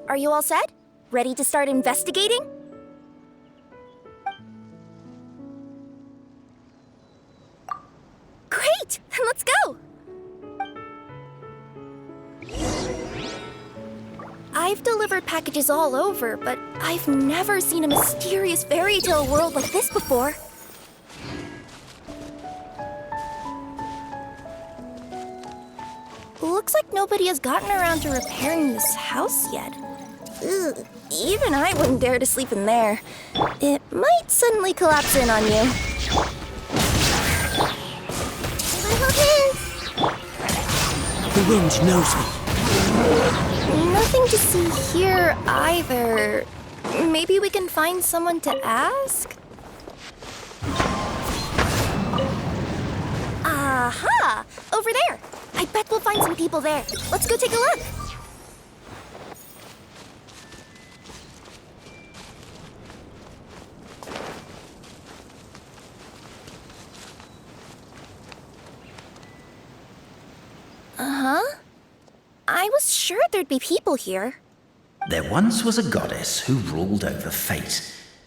Are you all set? Ready to start investigating? Great! Then let's go! I've delivered packages all over, but I've never seen a mysterious fairy tale world like this before. Looks like nobody has gotten around to repairing this house yet. Ugh, even I wouldn't dare to sleep in there. It might suddenly collapse in on you. The wind knows me. Nothing to see here either. Maybe we can find someone to ask? Aha! Over there! I bet we'll find some people there. Let's go take a look. Uh-huh. I was sure there'd be people here. There once was a goddess who ruled over fate.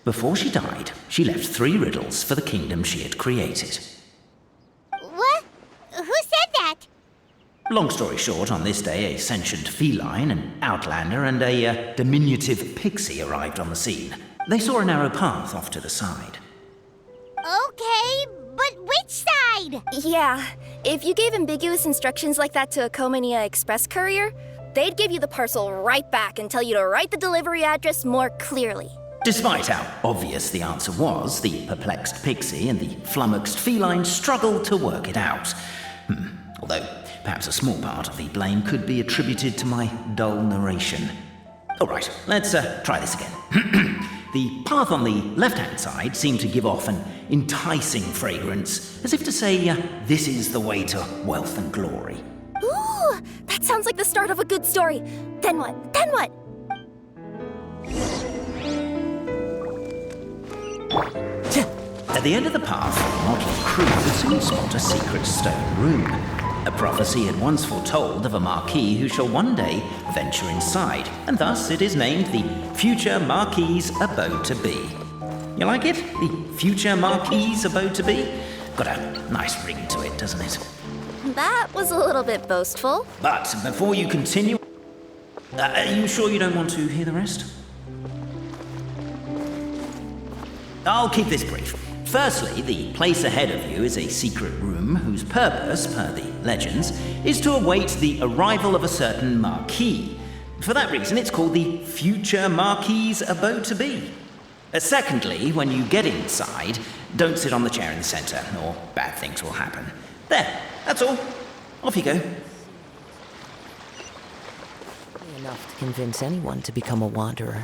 Before she died, she left 3 riddles for the kingdom she had created. What? Who said that? Long story short, on this day, a sentient feline, an outlander, and a diminutive pixie arrived on the scene. They saw a narrow path off to the side. Okay, but which side? Yeah, if you gave ambiguous instructions like that to a Comania Express courier, they'd give you the parcel right back and tell you to write the delivery address more clearly. Despite how obvious the answer was, the perplexed pixie and the flummoxed feline struggled to work it out. Although, perhaps a small part of the blame could be attributed to my dull narration. All right, let's try this again. The path on the left-hand side seemed to give off an enticing fragrance, as if to say, this is the way to wealth and glory. Ooh, that sounds like the start of a good story. Then what? Then what? At the end of the path, the motley crew would soon spot a secret stone room. A prophecy had once foretold of a Marquis who shall one day venture inside, and thus it is named the Future Marquis's Abode to Be. You like it? The Future Marquis's Abode to Be? Got a nice ring to it, doesn't it? That was a little bit boastful. But before you continue, are you sure you don't want to hear the rest? I'll keep this brief. Firstly, the place ahead of you is a secret room whose purpose, per the legends, is to await the arrival of a certain Marquis. For that reason, it's called the Future Marquis's Abode to Be. Secondly, when you get inside, don't sit on the chair in the centre, or bad things will happen. There, that's all. Off you go. Enough to convince anyone to become a wanderer.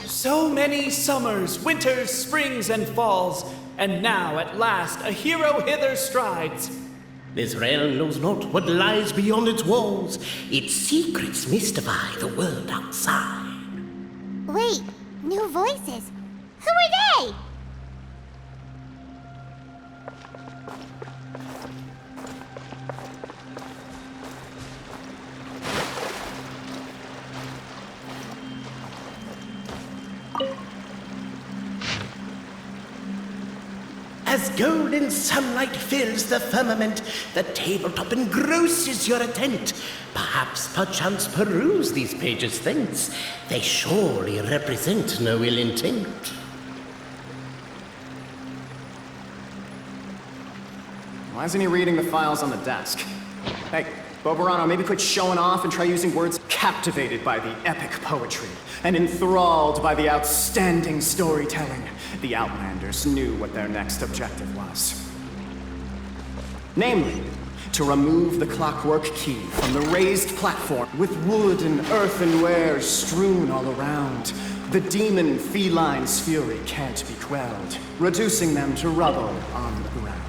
So many summers, winters, springs, and falls, and now at last a hero hither strides. This realm knows not what lies beyond its walls. Its secrets mystify the world outside. Wait, new voices. Who are they? As golden sunlight fills the firmament, the tabletop engrosses your attent. Perchance peruse these pages thence. They surely represent no ill intent. Why isn't he reading the files on the desk? Hey, Boberano, maybe quit showing off and try using words captivated by the epic poetry and enthralled by the outstanding storytelling. The Outlanders knew what their next objective was. Namely, to remove the clockwork key from the raised platform with wood and earthenware strewn all around. The demon feline's fury can't be quelled, reducing them to rubble on the ground.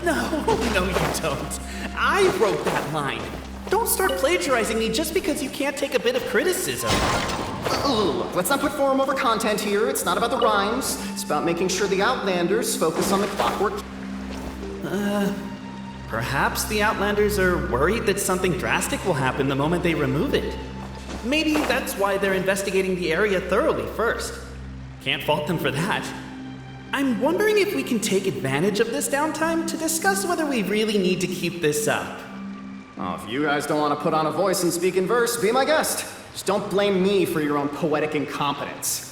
No, you don't. I wrote that line. Don't start plagiarizing me just because you can't take a bit of criticism. Look, let's not put form over content here. It's not about the rhymes. It's about making sure the Outlanders focus on the clockwork. Perhaps the Outlanders are worried that something drastic will happen the moment they remove it. Maybe that's why they're investigating the area thoroughly first. Can't fault them for that. I'm wondering if we can take advantage of this downtime to discuss whether we really need to keep this up. Oh, if you guys don't want to put on a voice and speak in verse, be my guest. Just don't blame me for your own poetic incompetence.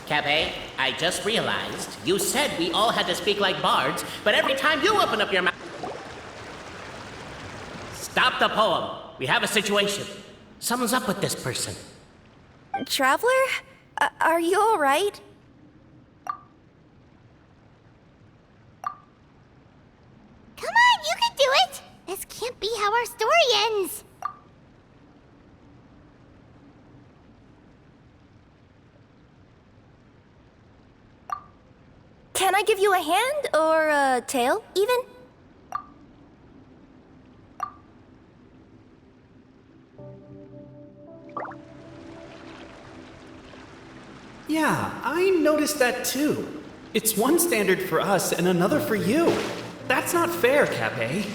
Cafe, I just realized you said we all had to speak like bards, but every time you open up your mouth... Stop the poem. We have a situation. Someone's up with this person. Traveler? Are you alright? Come on, you can do it! This can't be how our story ends. Can I give you a hand or a tail, even? Yeah, I noticed that too. It's one standard for us and another for you. That's not fair, Cafe.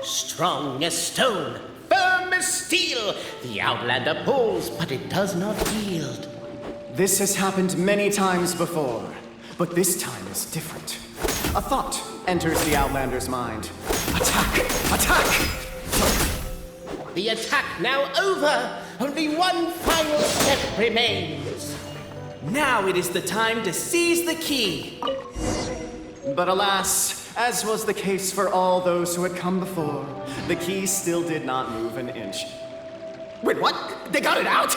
Strong as stone, firm as steel. The Outlander pulls, but it does not yield. This has happened many times before, but this time is different. A thought enters the Outlander's mind. Attack! Attack! The attack now over. Only one final step remains. Now it is the time to seize the key. But alas, as was the case for all those who had come before, the key still did not move an inch. Wait, what? They got it out?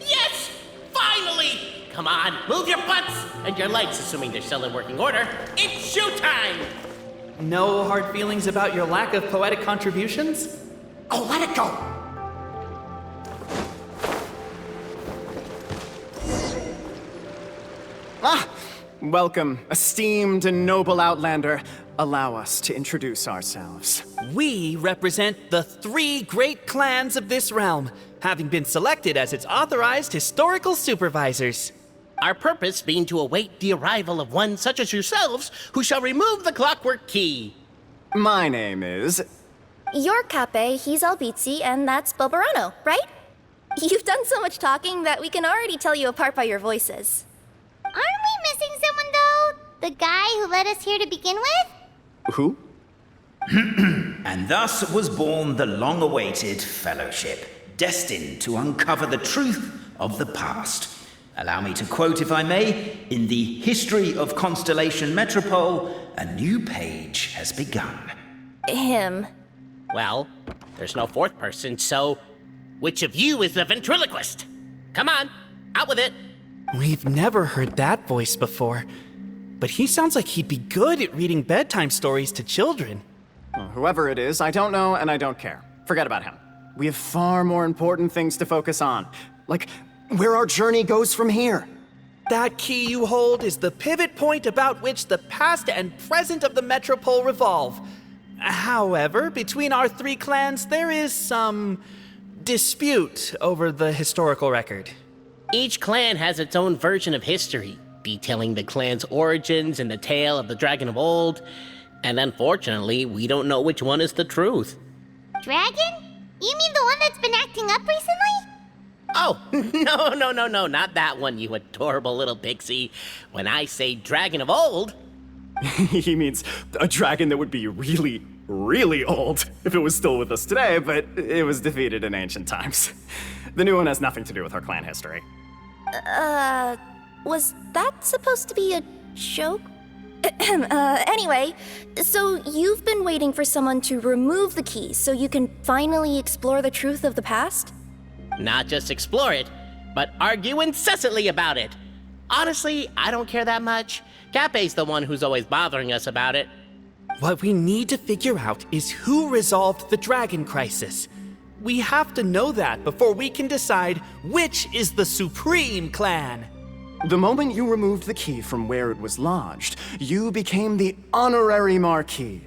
Yes! Finally! Come on, move your butts and your legs, assuming they're still in working order. It's showtime! No hard feelings about your lack of poetic contributions? Oh, let it go! Ah! Welcome, esteemed and noble Outlander. Allow us to introduce ourselves. We represent the 3 great clans of this realm, having been selected as its authorized historical supervisors. Our purpose being to await the arrival of one such as yourselves who shall remove the clockwork key. My name is... You're Cape, he's Albizzi, and that's Bobarano, right? You've done so much talking that we can already tell you apart by your voices. Aren't we missing someone, though? The guy who led us here to begin with? Who? And thus was born the long-awaited fellowship, destined to uncover the truth of the past. Allow me to quote, if I may, in the history of Constellation Metropole, a new page has begun. Him. Well, there's no fourth person, so which of you is the ventriloquist? Come on, out with it. We've never heard that voice before, but he sounds like he'd be good at reading bedtime stories to children. Well, whoever it is, I don't know and I don't care. Forget about him. We have far more important things to focus on, like where our journey goes from here. That key you hold is the pivot point about which the past and present of the Metropole revolve. However, between our 3 clans, there is some dispute over the historical record. Each clan has its own version of history, detailing the clan's origins and the tale of the dragon of old. And unfortunately, we don't know which one is the truth. Dragon? You mean the one that's been acting up recently? Oh, no, not that one, you adorable little pixie. When I say dragon of old... He means a dragon that would be really, really old if it was still with us today, but it was defeated in ancient times. The new one has nothing to do with our clan history. Was that supposed to be a joke? Anyway, so you've been waiting for someone to remove the key so you can finally explore the truth of the past? Not just explore it, but argue incessantly about it. Honestly, I don't care that much. Cape's the one who's always bothering us about it. What we need to figure out is who resolved the dragon crisis. We have to know that before we can decide which is the supreme clan. The moment you removed the key from where it was lodged, you became the honorary Marquis.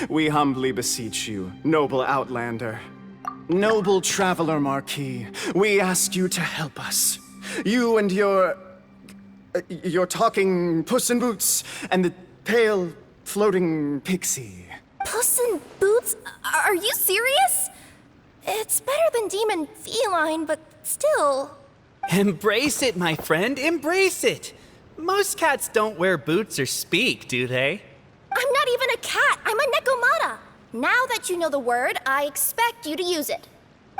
We humbly beseech you, noble Outlander. Noble Traveler Marquis, we ask you to help us. You and your talking Puss in Boots and the pale floating pixie. Puss in Boots? Are you serious? It's better than demon feline, but still. Embrace it, my friend, embrace it. Most cats don't wear boots or speak, do they? I'm not even a cat, I'm a Nekomata. Now that you know the word, I expect you to use it.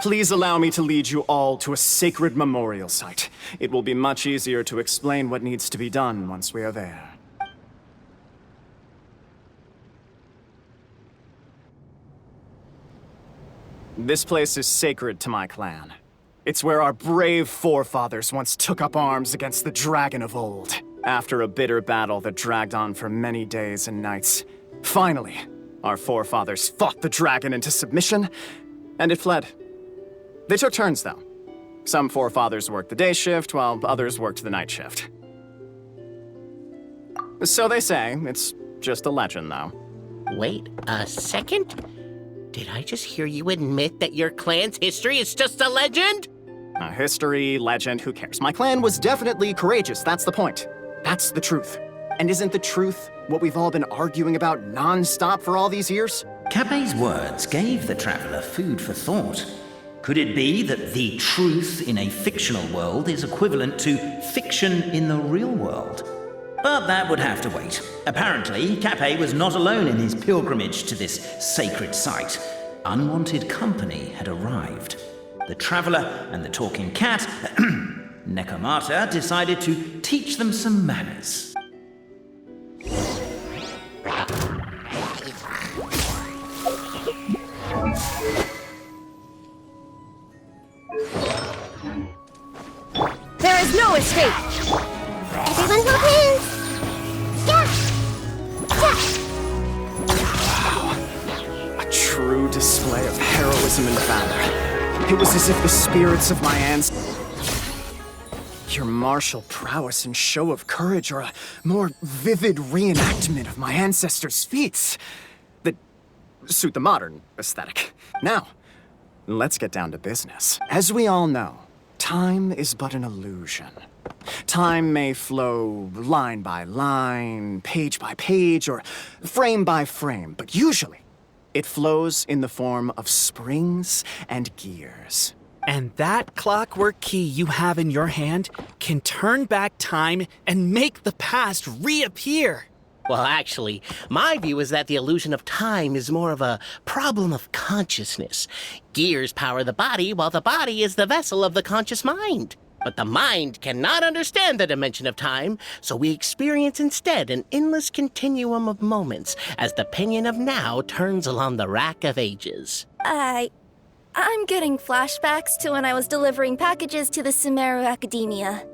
Please allow me to lead you all to a sacred memorial site. It will be much easier to explain what needs to be done once we are there. This place is sacred to my clan. It's where our brave forefathers once took up arms against the dragon of old. After a bitter battle that dragged on for many days and nights, finally, our forefathers fought the dragon into submission, and it fled. They took turns, though. Some forefathers worked the day shift, while others worked the night shift. So they say. It's just a legend, though. Wait a second? Did I just hear you admit that your clan's history is just a legend? History, legend, who cares? My clan was definitely courageous, that's the point. That's the truth. And isn't the truth what we've all been arguing about non-stop for all these years? Cape's words gave the traveler food for thought. Could it be that the truth in a fictional world is equivalent to fiction in the real world? But that would have to wait. Apparently, Cape was not alone in his pilgrimage to this sacred site. Unwanted company had arrived. The traveler and the talking cat, Nekomata, decided to teach them some manners. There is no escape! Everyone hold hands! Yeah! A true display of heroism and valor. It was as if the spirits of my ancestors... Your martial prowess and show of courage are a more vivid reenactment of my ancestors' feats that suit the modern aesthetic. Now, let's get down to business. As we all know, time is but an illusion. Time may flow line by line, page by page, or frame by frame, but usually it flows in the form of springs and gears. And that clockwork key you have in your hand can turn back time and make the past reappear. Well, actually, my view is that the illusion of time is more of a problem of consciousness. Gears power the body, while the body is the vessel of the conscious mind. But the mind cannot understand the dimension of time, so we experience instead an endless continuum of moments as the pinion of now turns along the rack of ages. I'm getting flashbacks to when I was delivering packages to the Sumeru Academia.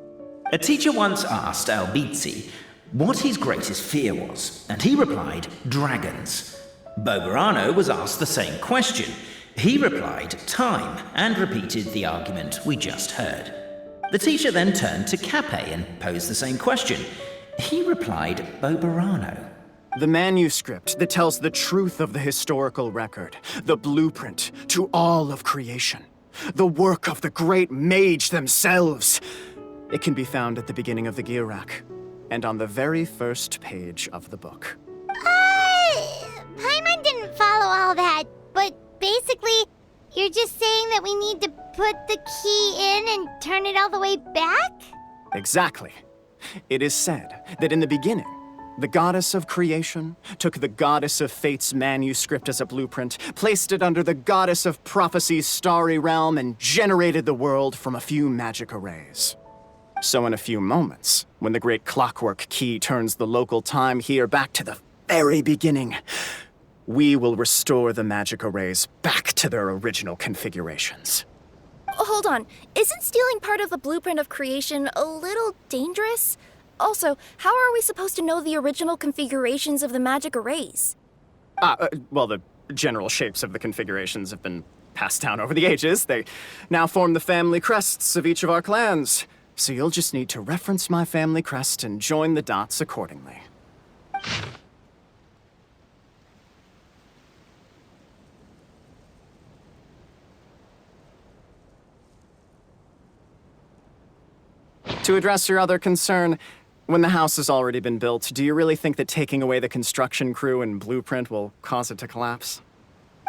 A teacher once asked Albizzi what his greatest fear was, and he replied, dragons. Boberano was asked the same question. He replied, time, and repeated the argument we just heard. The teacher then turned to Cape and posed the same question. He replied, Boberano. The manuscript that tells the truth of the historical record, the blueprint to all of creation, the work of the great mage themselves. It can be found at the beginning of the gear rack, and on the very first page of the book. Paimon didn't follow all that, but basically, you're just saying that we need to put the key in and turn it all the way back? Exactly. It is said that in the beginning, the goddess of creation took the goddess of fate's manuscript as a blueprint, placed it under the goddess of prophecy's starry realm, and generated the world from a few magic arrays. So in a few moments, when the great clockwork key turns the local time here back to the very beginning, we will restore the magic arrays back to their original configurations. Hold on, isn't stealing part of the blueprint of creation a little dangerous? Also, how are we supposed to know the original configurations of the magic arrays? Well, the general shapes of the configurations have been passed down over the ages. They now form the family crests of each of our clans. So you'll just need to reference my family crest and join the dots accordingly. To address your other concern, when the house has already been built, do you really think that taking away the construction crew and blueprint will cause it to collapse?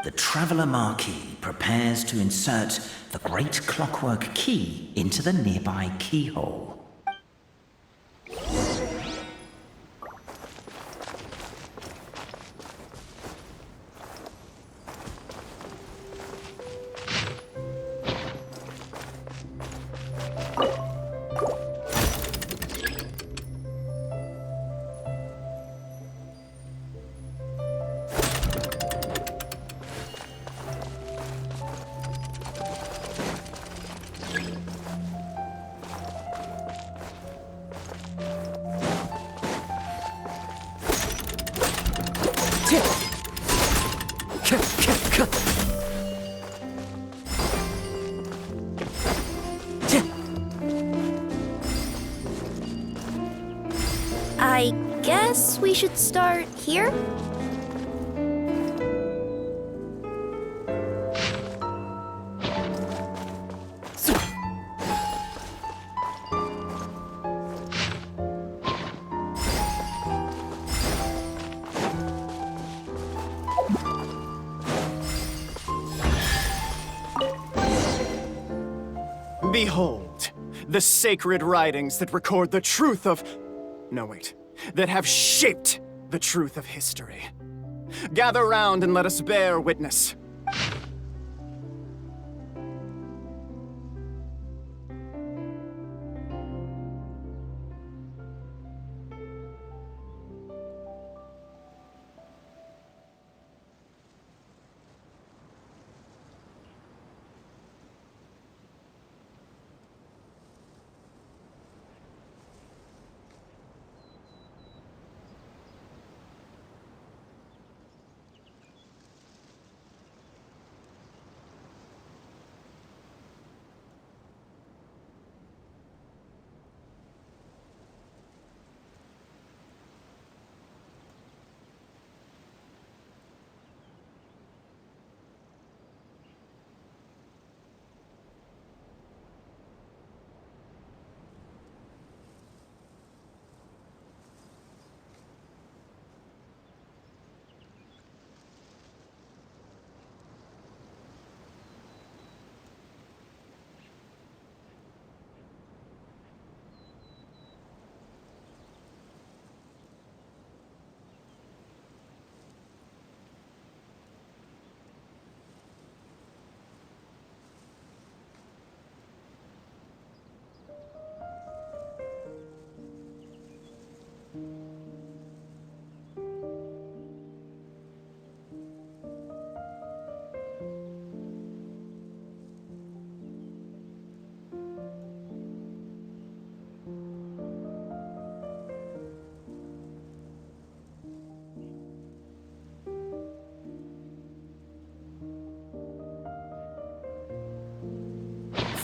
The Traveler Marquis prepares to insert the great clockwork key into the nearby keyhole. I guess we should start here? Behold, the sacred writings that record the truth of... No, wait. That have shaped the truth of history. Gather round and let us bear witness.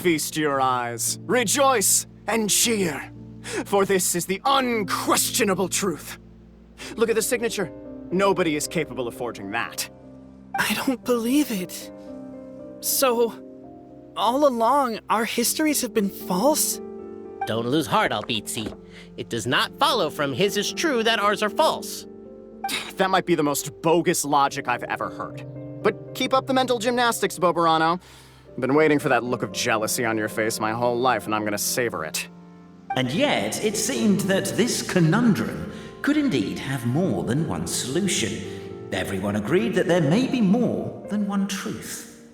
Feast your eyes, rejoice, and cheer, for this is the unquestionable truth. Look at the signature. Nobody is capable of forging that. I don't believe it. So, all along, our histories have been false? Don't lose heart, Albizzi. It does not follow from his is true that ours are false. That might be the most bogus logic I've ever heard. But keep up the mental gymnastics, Boberano. I've been waiting for that look of jealousy on your face my whole life, and I'm gonna savor it. And yet, it seemed that this conundrum could indeed have more than one solution. Everyone agreed that there may be more than one truth.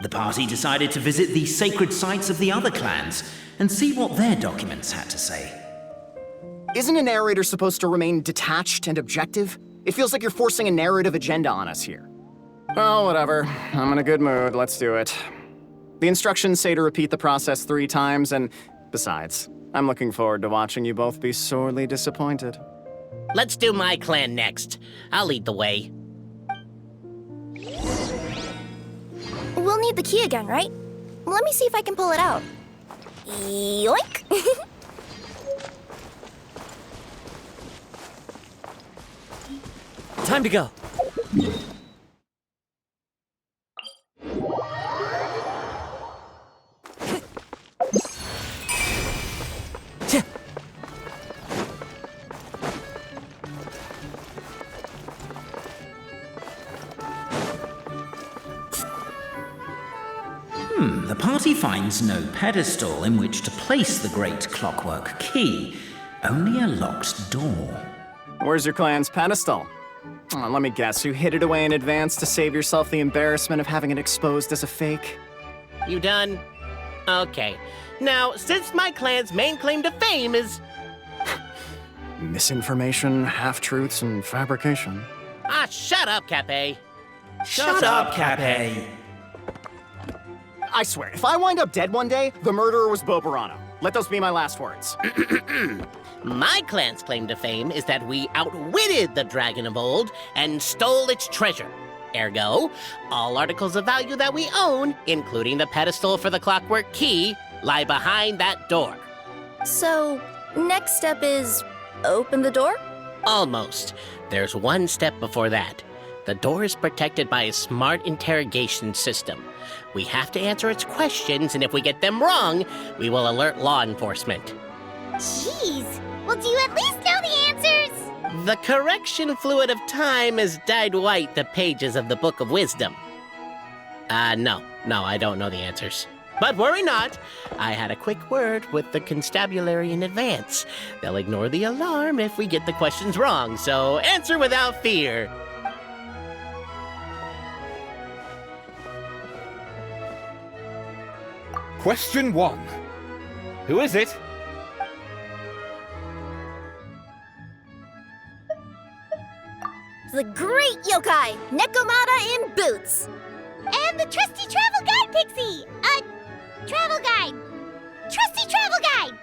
The party decided to visit the sacred sites of the other clans and see what their documents had to say. Isn't a narrator supposed to remain detached and objective? It feels like you're forcing a narrative agenda on us here. Well, whatever. I'm in a good mood. Let's do it. The instructions say to repeat the process 3 times, and besides, I'm looking forward to watching you both be sorely disappointed. Let's do my clan next. I'll lead the way. We'll need the key again, right? Let me see if I can pull it out. Yoink! Time to go. The party finds no pedestal in which to place the great clockwork key, only a locked door. Where's your clan's pedestal? Let me guess, you hid it away in advance to save yourself the embarrassment of having it exposed as a fake? You done? Okay. Now, since my clan's main claim to fame is... Misinformation, half-truths, and fabrication. Ah, shut up, Cape. Shut up, Cape. I swear, if I wind up dead one day, the murderer was Bobarano. Let those be my last words. My clan's claim to fame is that we outwitted the dragon of old and stole its treasure. Ergo, all articles of value that we own, including the pedestal for the clockwork key, lie behind that door. So, next step is open the door? Almost. There's one step before that. The door is protected by a smart interrogation system. We have to answer its questions, and if we get them wrong, we will alert law enforcement. Jeez. Well, do you at least know the answers? The correction fluid of time has dyed white the pages of the Book of Wisdom. No, I don't know the answers. But worry not. I had a quick word with the constabulary in advance. They'll ignore the alarm if we get the questions wrong, so answer without fear. Question 1. Who is it? The great yokai, Nekomata in boots. And the trusty travel guide, Pixie! Travel guide! Trusty travel guide!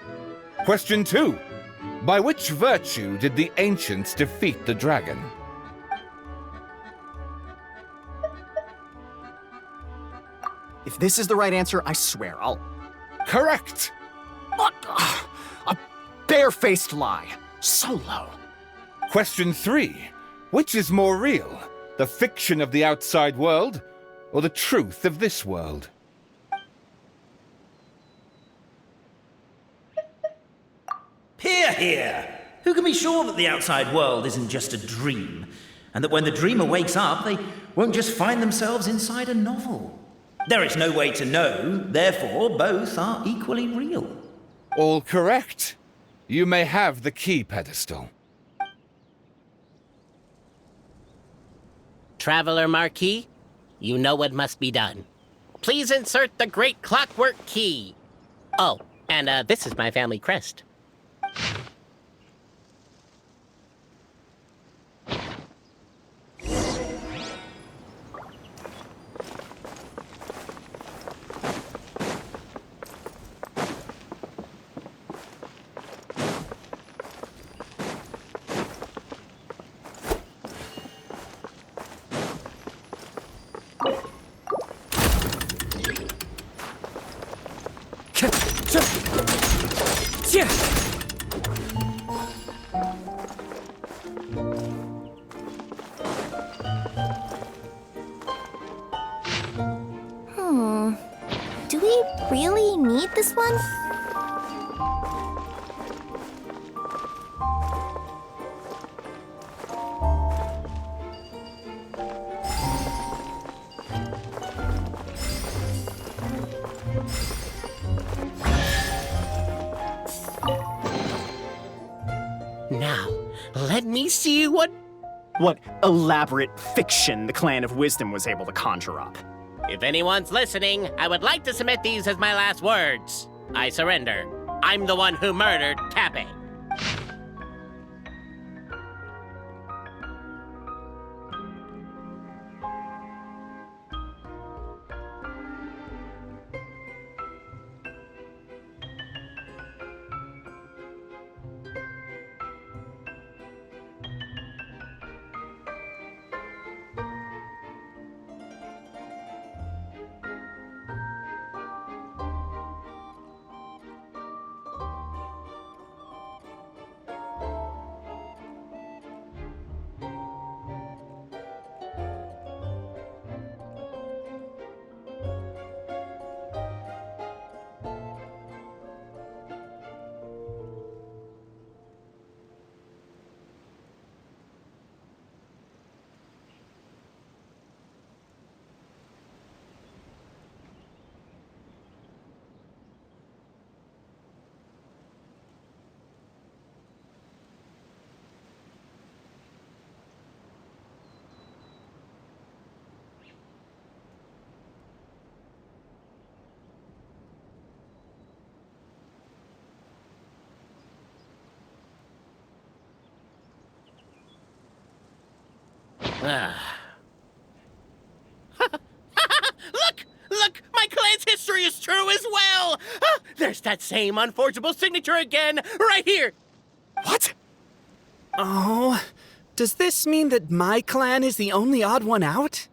Question 2. By which virtue did the ancients defeat the dragon? If this is the right answer, I swear I'll... Correct! What? A barefaced lie. So low. Question 3. Which is more real? The fiction of the outside world, or the truth of this world? Hear, hear! Who can be sure that the outside world isn't just a dream, and that when the dreamer wakes up, they won't just find themselves inside a novel? There is no way to know, therefore both are equally real. All correct. You may have the key pedestal. Traveler Marquis, you know what must be done. Please insert the great clockwork key. Oh, and this is my family crest. Do we really need this one? Now, let me see what What elaborate fiction the Clan of Wisdom was able to conjure up. If anyone's listening, I would like to submit these as my last words. I surrender. I'm the one who murdered Cappy. Look! Look! My clan's history is true as well! There's that same unforgeable signature again, right here! What? Oh, does this mean that my clan is the only odd one out?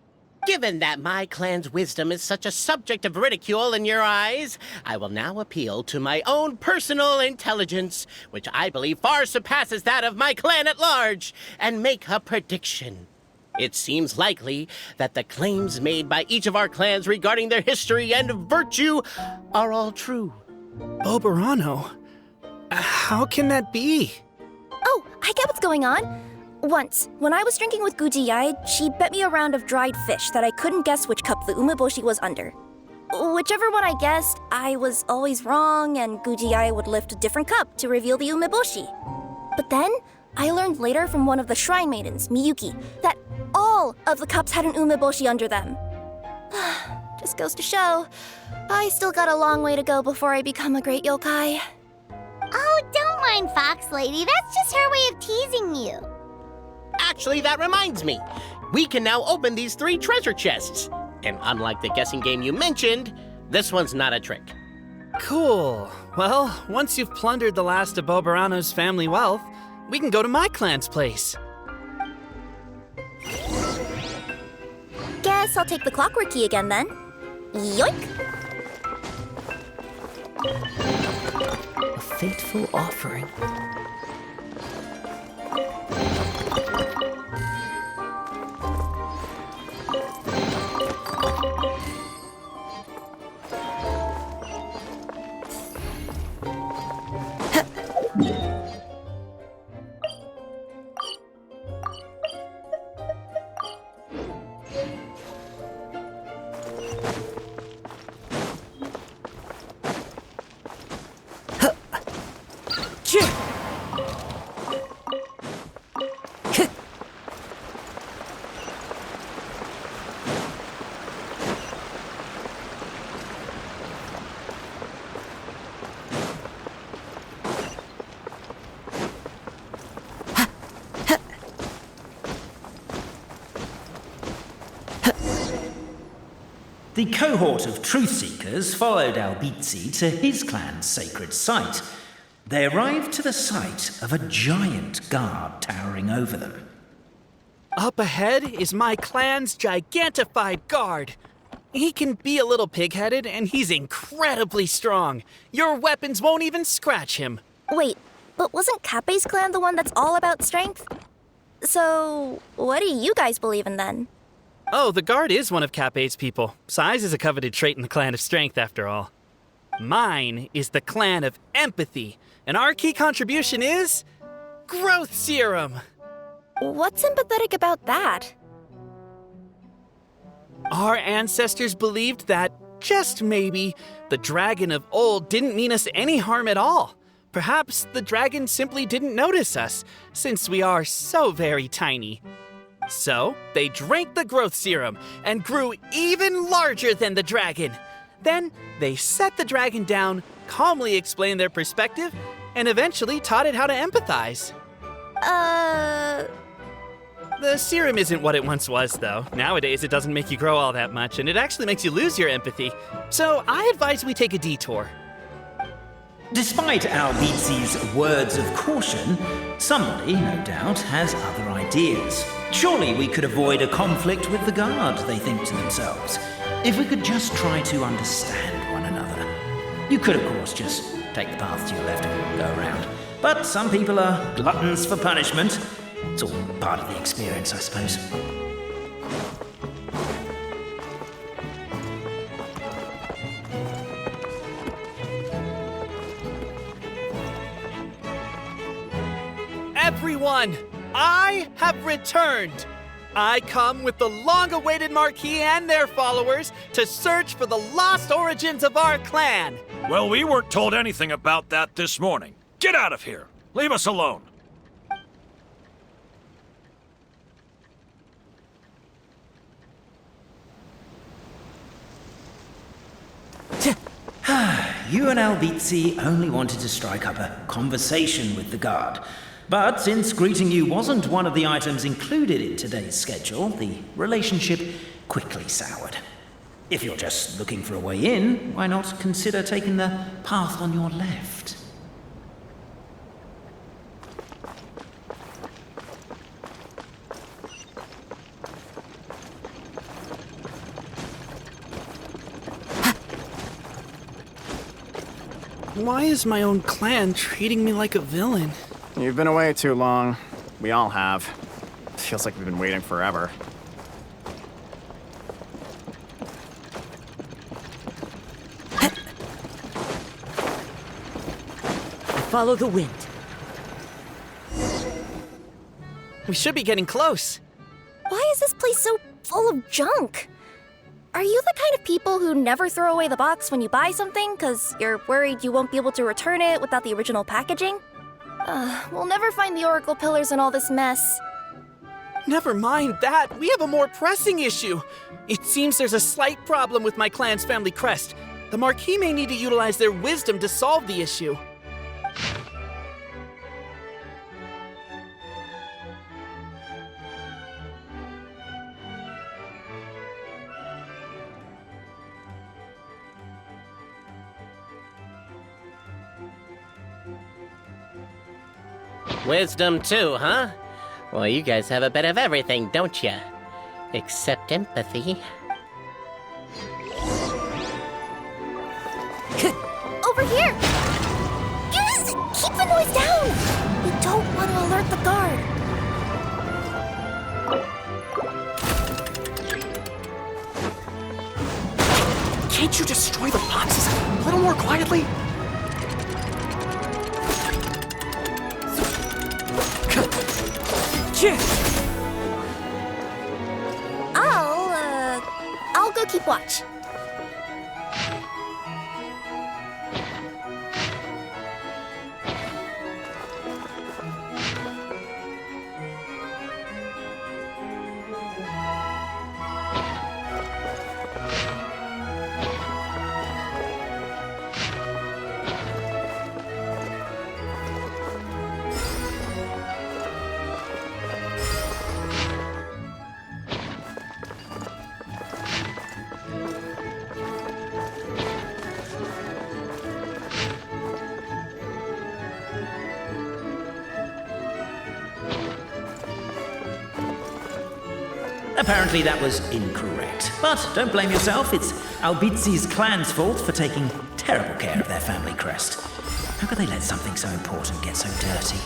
Given that my clan's wisdom is such a subject of ridicule in your eyes, I will now appeal to my own personal intelligence, which I believe far surpasses that of my clan at large, and make a prediction. It seems likely that the claims made by each of our clans regarding their history and virtue are all true. Boberano? How can that be? Oh, I get what's going on. Once, when I was drinking with Gujiyai, she bet me a round of dried fish that I couldn't guess which cup the umeboshi was under. Whichever one I guessed, I was always wrong, and Gujiyai would lift a different cup to reveal the umeboshi. But then, I learned later from one of the shrine maidens, Miyuki, that all of the cups had an umeboshi under them. Just goes to show, I still got a long way to go before I become a great yokai. Oh, don't mind Fox Lady. That's just her way of teasing you. Actually, that reminds me. We can now open these 3 treasure chests. And unlike the guessing game you mentioned, this one's not a trick. Cool. Well, once you've plundered the last of Boberano's family wealth, we can go to my clan's place. Guess I'll take the clockwork key again then. Yoink! A fateful offering. The cohort of truth seekers followed Albizzi to his clan's sacred site. They arrived to the site of a giant guard towering over them. Up ahead is my clan's gigantified guard. He can be a little pig-headed, and he's incredibly strong. Your weapons won't even scratch him. Wait, but wasn't Kappe's clan the one that's all about strength? So, what do you guys believe in then? Oh, the guard is one of Kappe's people. Size is a coveted trait in the clan of strength, after all. Mine is the clan of empathy, and our key contribution is growth serum. What's empathetic about that? Our ancestors believed that, just maybe, the dragon of old didn't mean us any harm at all. Perhaps the dragon simply didn't notice us, since we are so very tiny. So, they drank the growth serum and grew even larger than the dragon. Then, they set the dragon down, calmly explained their perspective, and eventually taught it how to empathize. The serum isn't what it once was, though. Nowadays, it doesn't make you grow all that much, and it actually makes you lose your empathy. So, I advise we take a detour. Despite Albizi's words of caution, somebody, no doubt, has other ideas. Surely we could avoid a conflict with the guard, they think to themselves, if we could just try to understand one another. You could, of course, just take the path to your left and go around. But some people are gluttons for punishment. It's all part of the experience, I suppose. Everyone, I have returned. I come with the long-awaited Marquis and their followers to search for the lost origins of our clan. Well, we weren't told anything about that this morning. Get out of here. Leave us alone. You and Albizi only wanted to strike up a conversation with the guard. But since greeting you wasn't one of the items included in today's schedule, the relationship quickly soured. If you're just looking for a way in, why not consider taking the path on your left? Why is my own clan treating me like a villain? You've been away too long. We all have. Feels like we've been waiting forever. Follow the wind. We should be getting close. Why is this place so full of junk? Are you the kind of people who never throw away the box when you buy something because you're worried you won't be able to return it without the original packaging? We'll never find the Oracle Pillars in all this mess. Never mind that. We have a more pressing issue. It seems there's a slight problem with my clan's family crest. The Marquis may need to utilize their wisdom to solve the issue. Wisdom too, huh? Well, you guys have a bit of everything, don't ya? Except empathy. Over here! Yes! Keep the noise down! We don't want to alert the guard. Can't you destroy the boxes a little more quietly? I'll go keep watch. Apparently that was incorrect. But don't blame yourself, it's Albizi's clan's fault for taking terrible care of their family crest. How could they let something so important get so dirty?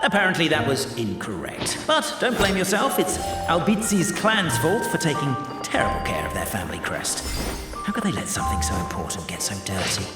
Apparently that was incorrect. But don't blame yourself, it's Albizi's clan's fault for taking terrible care of their family crest. How could they let something so important get so dirty?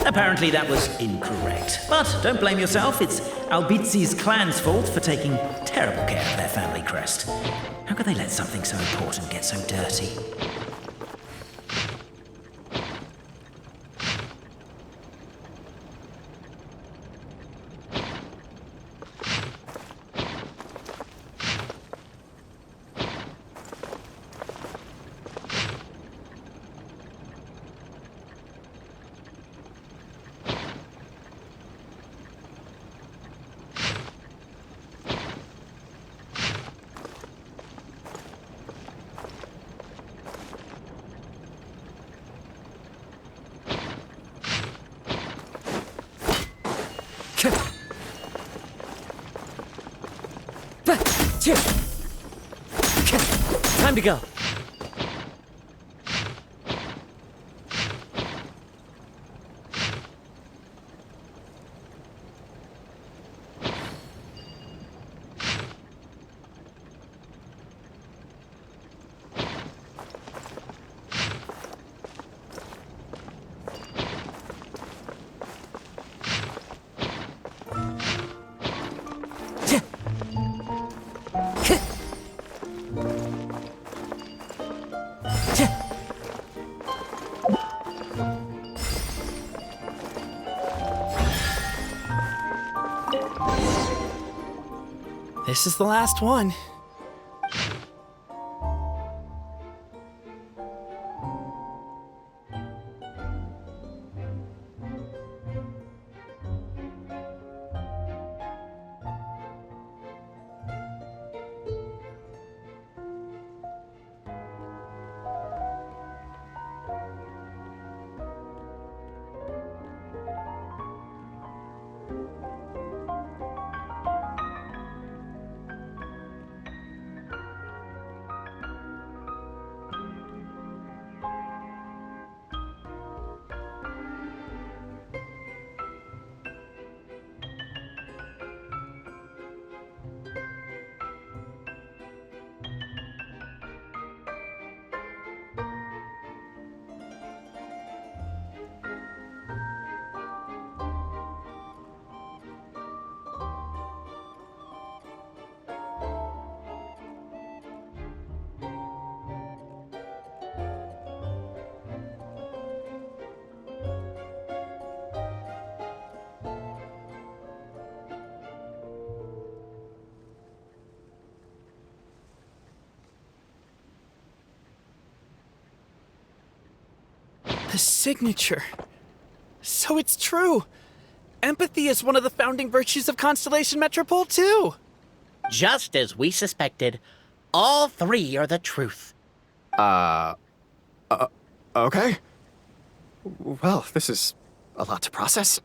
Apparently that was incorrect. But don't blame yourself, it's Albizi's clan's fault for taking terrible care of their family crest. How could they let something so important get so dirty? Time to go. This is the last one. The signature. So it's true. Empathy is one of the founding virtues of Constellation Metropole, too. Just as we suspected, all three are the truth. Okay. Well, this is a lot to process.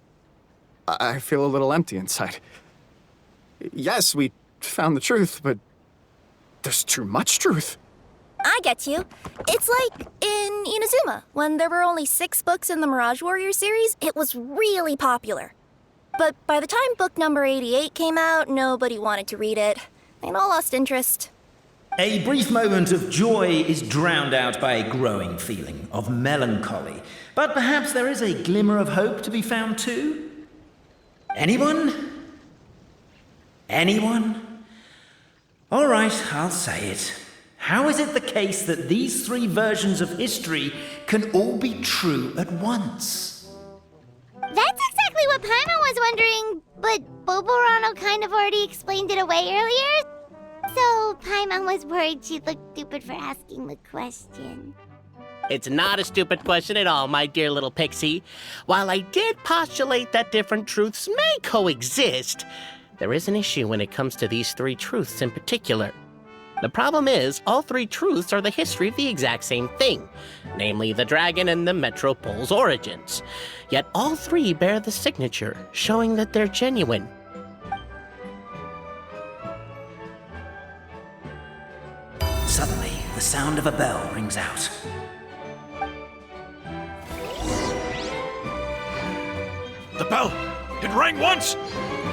I feel a little empty inside. Yes, we found the truth, but there's too much truth. I get you. It's like in Inazuma, when there were only 6 books in the Mirage Warrior series, it was really popular. But by the time book number 88 came out, nobody wanted to read it. They'd all lost interest. A brief moment of joy is drowned out by a growing feeling of melancholy. But perhaps there is a glimmer of hope to be found too? Anyone? Anyone? All right, I'll say it. How is it the case that these three versions of history can all be true at once? That's exactly what Paimon was wondering, but Boborano kind of already explained it away earlier. So Paimon was worried she'd look stupid for asking the question. It's not a stupid question at all, my dear little pixie. While I did postulate that different truths may coexist, there is an issue when it comes to these three truths in particular. The problem is, all three truths are the history of the exact same thing, namely the dragon and the Metropole's origins. Yet all three bear the signature, showing that they're genuine. Suddenly, the sound of a bell rings out. The bell! It rang once!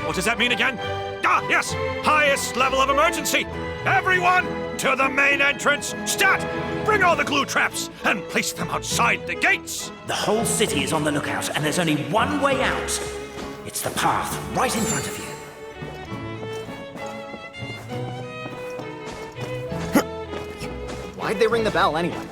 What does that mean again? Ah, yes! Highest level of emergency! Everyone, to the main entrance! Stat! Bring all the glue traps and place them outside the gates! The whole city is on the lookout, and there's only one way out. It's the path right in front of you. Why'd they ring the bell anyway?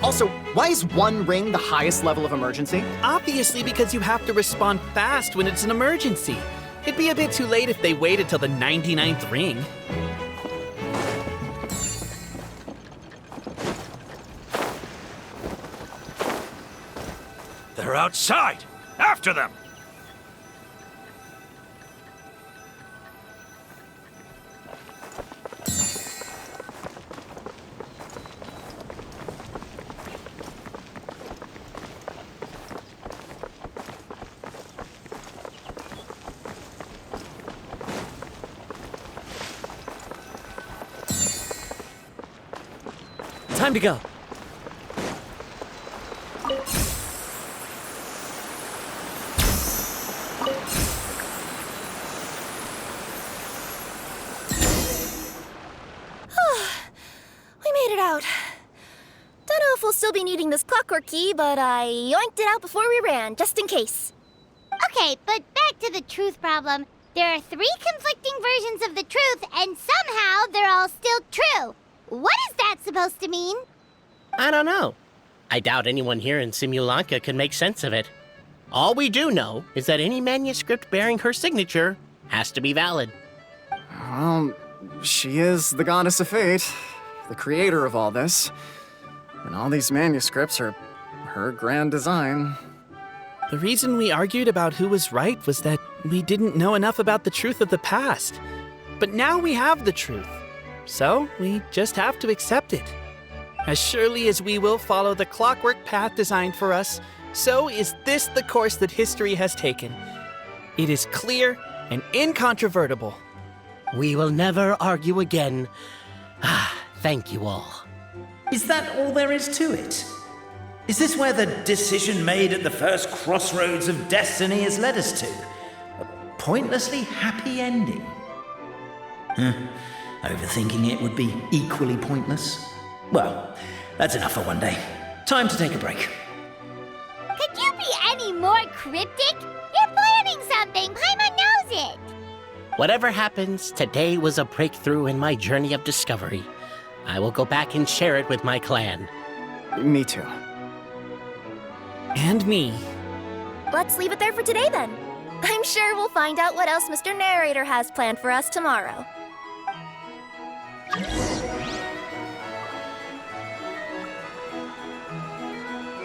Also, why is one ring the highest level of emergency? Obviously because you have to respond fast when it's an emergency. It'd be a bit too late if they waited till the 99th ring. They're outside! After them! Time to go. We made it out. Don't know if we'll still be needing this clockwork key, but I yoinked it out before we ran, just in case. Okay, but back to the truth problem. There are three conflicting versions of the truth, and somehow they're all still true. What is that supposed to mean? I don't know. I doubt anyone here in Simulanka can make sense of it. All we do know is that any manuscript bearing her signature has to be valid. Well, she is the goddess of fate, the creator of all this. And all these manuscripts are her grand design. The reason we argued about who was right was that we didn't know enough about the truth of the past. But now we have the truth. So we just have to accept it. As surely as we will follow the clockwork path designed for us, so is this the course that history has taken. It is clear and incontrovertible. We will never argue again. Thank you all. Is that all there is to it? Is this where the decision made at the first crossroads of destiny has led us to? A pointlessly happy ending? Overthinking it would be equally pointless. Well, that's enough for one day. Time to take a break. Could you be any more cryptic? You're planning something. Paimon knows it. Whatever happens, today was a breakthrough in my journey of discovery. I will go back and share it with my clan. Me too. And me. Let's leave it there for today then. I'm sure we'll find out what else Mr. Narrator has planned for us tomorrow.